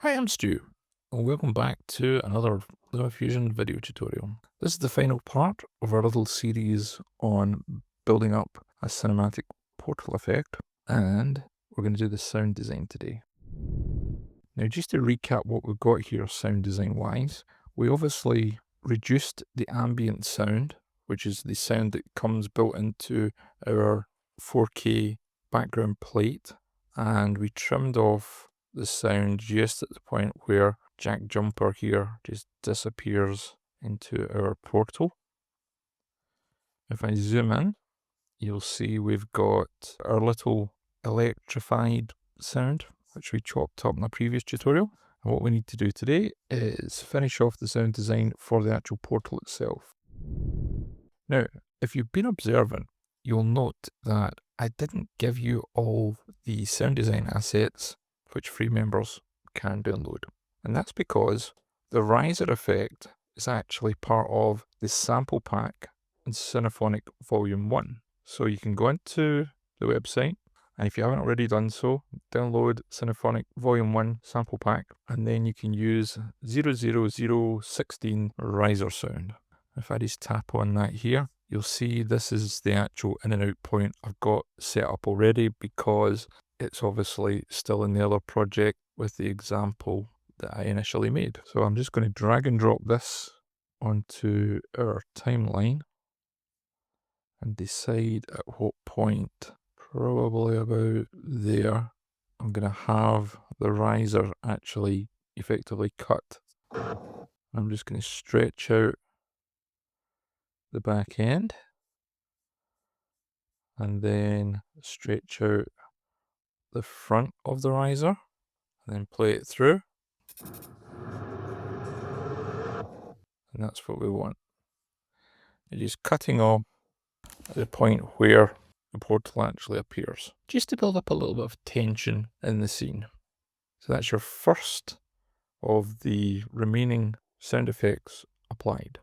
Hi, I'm Stu, and welcome back to another LumaFusion video tutorial. This is the final part of our little series on building up a cinematic portal effect, and we're going to do the sound design today. Now, just to recap what we've got here sound design-wise, we obviously reduced the ambient sound, which is the sound that comes built into our 4K background plate, and we trimmed off the sound just at the point where Jack Jumper here just disappears into our portal. If I zoom in, you'll see we've got our little electrified sound, which we chopped up in a previous tutorial. And what we need to do today is finish off the sound design for the actual portal itself. Now, if you've been observant, you'll note that I didn't give you all the sound design assets which free members can download. And that's because the riser effect is actually part of the sample pack in Cinephonic Volume 1. So you can go into the website, and if you haven't already done so, download Cinephonic Volume 1 sample pack, and then you can use 00016 riser sound. If I just tap on that here, you'll see this is the actual in and out point I've got set up already, because it's obviously still in the other project with the example that I initially made. So I'm just going to drag and drop this onto our timeline and decide at what point, probably about there, I'm going to have the riser actually effectively cut. I'm just going to stretch out the back end and then stretch out the front of the riser and then play it through. And that's what we want. It is cutting off at the point where the portal actually appears, just to build up a little bit of tension in the scene. So that's your first of the remaining sound effects applied.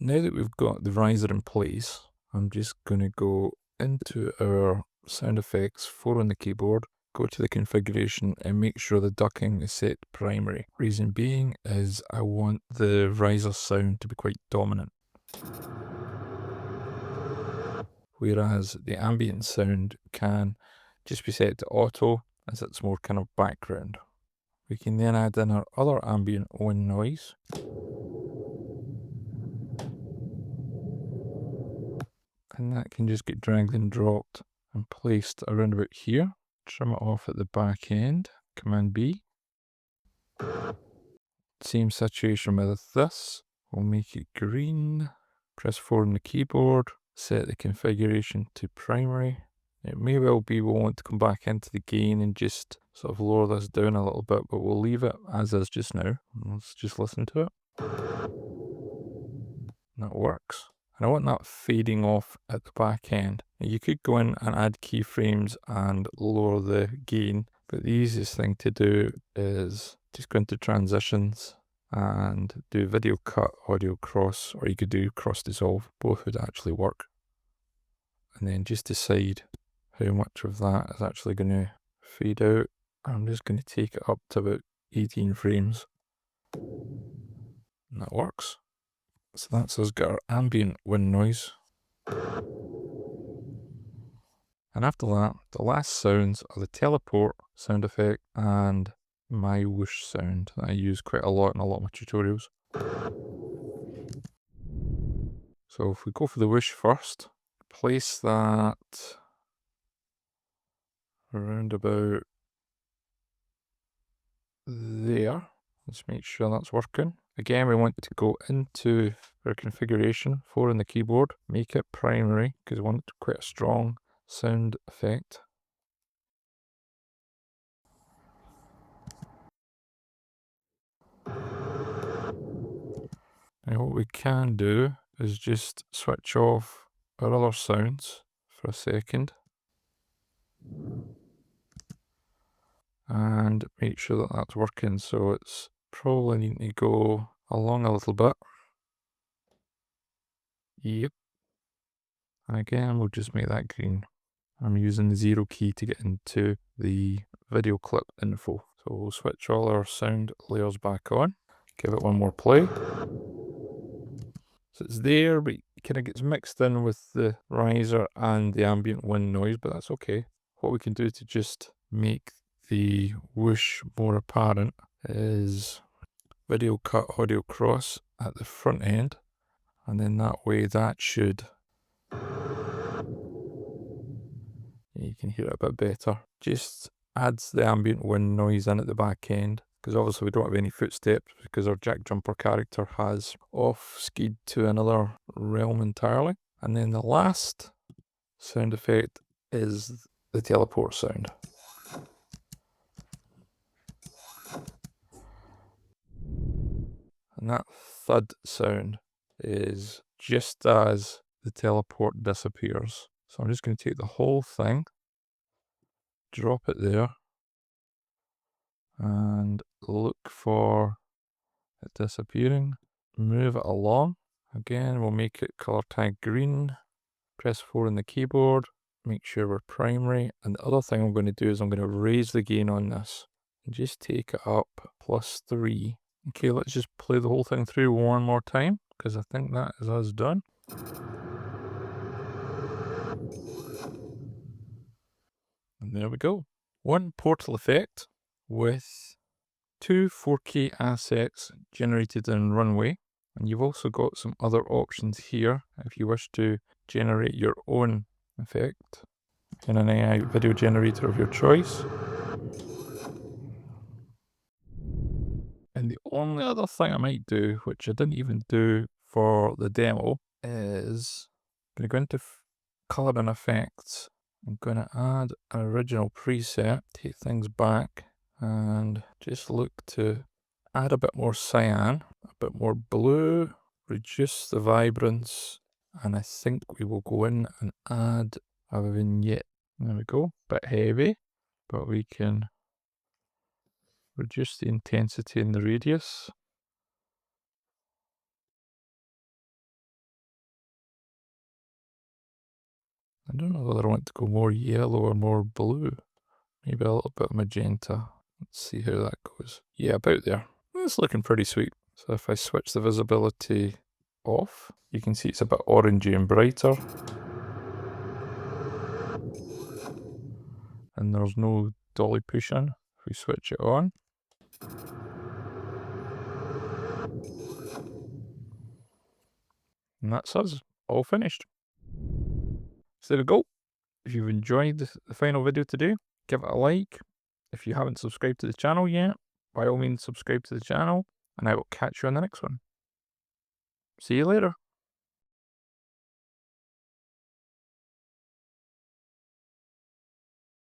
Now that we've got the riser in place, I'm just going to go into our sound effects 4 on the keyboard, go to the configuration and make sure the ducking is set to primary. Reason being is I want the riser sound to be quite dominant, whereas the ambient sound can just be set to auto as it's more kind of background. We can then add in our other ambient wind noise. And that can just get dragged and dropped and placed around about here. Trim it off at the back end, Command B. Same situation with this. We'll make it green. Press 4 on the keyboard, set the configuration to primary. It may well be we'll want to come back into the gain and just sort of lower this down a little bit, but we'll leave it as is just now. Let's just listen to it. That works. And I want that fading off at the back end. Now you could go in and add keyframes and lower the gain, but the easiest thing to do is just go into transitions and do video cut, audio cross, or you could do cross dissolve. Both would actually work. And then just decide how much of that is actually going to fade out. I'm just going to take it up to about 18 frames. And that works. So that's us got our ambient wind noise. And after that, the last sounds are the teleport sound effect and my whoosh sound that I use quite a lot in a lot of my tutorials. So if we go for the whoosh first, place that around about there. Let's make sure that's working. Again, we want to go into our configuration 4 on the keyboard, make it primary because we want quite a strong sound effect. Now what we can do is just switch off our other sounds for a second and make sure that that's working. So it's probably needing to go along a little bit. Yep. And again, we'll just make that green. I'm using the 0 key to get into the video clip info. So So we'll switch all our sound layers back on. Give it one more play. So it's there, but it kind of gets mixed in with the riser and the ambient wind noise, but that's okay. What we can do to just make the whoosh more apparent is video cut audio cross at the front end, and then that way that should, you can hear it a bit better. Just adds the ambient wind noise in at the back end, because obviously we don't have any footsteps because our jack jumper character has off skied to another realm entirely. And then the last sound effect is the teleport sound. And that thud sound is just as the teleport disappears. So I'm just going to take the whole thing, drop it there, and look for it disappearing. Move it along. Again, we'll make it color tag green. Press 4 on the keyboard. Make sure we're primary. And the other thing I'm going to do is I'm going to raise the gain on this. And just take it up +3. Okay, let's just play the whole thing through one more time, because I think that is us done. And there we go. One portal effect with 2 4K assets generated in Runway. And you've also got some other options here if you wish to generate your own effect in an AI video generator of your choice. And the only other thing I might do, which I didn't even do for the demo, is I'm going to go into color and effects. I'm going to add an original preset, take things back, and just look to add a bit more cyan, a bit more blue, reduce the vibrance, and I think we will go in and add a vignette. There we go, bit heavy, but we can reduce the intensity and the radius. I don't know whether I want to go more yellow or more blue. Maybe a little bit of magenta. Let's see how that goes. Yeah, about there. It's looking pretty sweet. So if I switch the visibility off, you can see it's a bit orangey and brighter. And there's no dolly pushing. If we switch it on, and that's us, all finished. So there we go. If you've enjoyed the final video today, give it a like. If you haven't subscribed to the channel yet, by all means subscribe to the channel, and I will catch you on the next one. See you later.